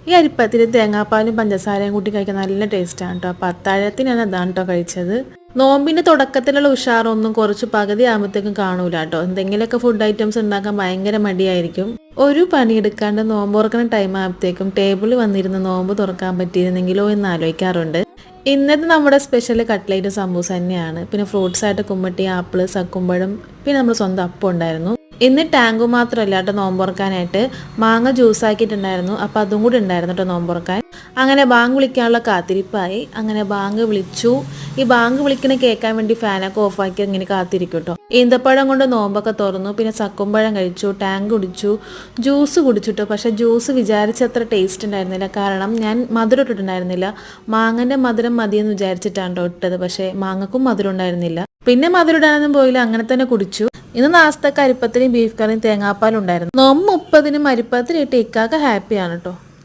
ഈ അരിപ്പത്തിൽ തേങ്ങാപ്പാലും പഞ്ചസാരയും കൂട്ടി കഴിക്കാൻ നല്ല ടേസ്റ്റാണ് കേട്ടോ. അപ്പോൾ അത്താഴത്തിന് ഞാൻ അതാണ് കേട്ടോ കഴിച്ചത്. നോമ്പിൻ്റെ തുടക്കത്തിലുള്ള ഉഷാറൊന്നും കുറച്ച് പകുതി ആകുമ്പോഴത്തേക്കും കാണൂല കേട്ടോ. എന്തെങ്കിലുമൊക്കെ ഫുഡ് ഐറ്റംസ് ഉണ്ടാക്കാൻ ഭയങ്കര മടിയായിരിക്കും. ഒരു പണിയെടുക്കാണ്ട് നോമ്പ് തുറക്കുന്ന ടൈം ആകുമ്പോഴത്തേക്കും ടേബിളിൽ വന്നിരുന്ന് നോമ്പ് തുറക്കാൻ പറ്റിയിരുന്നെങ്കിലോ എന്ന് ആലോചിക്കാറുണ്ട്. ഇന്നത്തെ നമ്മുടെ സ്പെഷ്യൽ കട്ട്ലേറ്റ് സമൂസ തന്നെയാണ്. പിന്നെ ഫ്രൂട്ട്സ് ആയിട്ട് കുമ്മട്ടി, ആപ്പിള്, സക്കുമ്പഴം, പിന്നെ നമ്മൾ സ്വന്തം അപ്പം ഉണ്ടായിരുന്നു. ഇന്ന് ടാങ്കു മാത്രമല്ല കേട്ടോ നോമ്പ് തുറക്കാനായിട്ട് മാങ്ങ ജ്യൂസ് ആക്കിയിട്ടുണ്ടായിരുന്നു. അപ്പോൾ അതും കൂടി ഉണ്ടായിരുന്നു കേട്ടോ നോമ്പ് തുറക്കാൻ. അങ്ങനെ ബാങ്ക് വിളിക്കാനുള്ള കാത്തിരിപ്പായി. അങ്ങനെ ബാങ്ക് വിളിച്ചു. ഈ ബാങ്ക് വിളിക്കണ കേൾക്കാൻ വേണ്ടി ഫാനൊക്കെ ഓഫാക്കി ഇങ്ങനെ കാത്തിരിക്കും കേട്ടോ. ഈന്തപ്പഴം കൊണ്ട് നോമ്പൊക്കെ തുറന്നു. പിന്നെ സക്കുമ്പഴം കഴിച്ചു, ടാങ്ക് കുടിച്ചു, ജ്യൂസ് കുടിച്ചിട്ടോ. പക്ഷേ ജ്യൂസ് വിചാരിച്ചത്ര ടേസ്റ്റ് ഉണ്ടായിരുന്നില്ല. കാരണം ഞാൻ മധുരം ഇട്ടിട്ടുണ്ടായിരുന്നില്ല. മാങ്ങൻ്റെ മധുരം മതിയെന്ന് വിചാരിച്ചിട്ടാണ് കേട്ടോ ഇട്ടത്. പക്ഷേ മാങ്ങക്കും മധുരം ഉണ്ടായിരുന്നില്ല. പിന്നെ മധുരം ഇടാനൊന്നും പോയില്ല, അങ്ങനെ തന്നെ കുടിച്ചു. ഇന്ന് നാസ്തക്ക് അരിപ്പത്തിലും ബീഫ് കറിയും തേങ്ങാപ്പാലും ഉണ്ടായിരുന്നു. നോമ്പ് 30-നും അരിപ്പത്തിലിട്ട് ഇക്കാക്ക ഹാപ്പിയാണ് കേട്ടോ.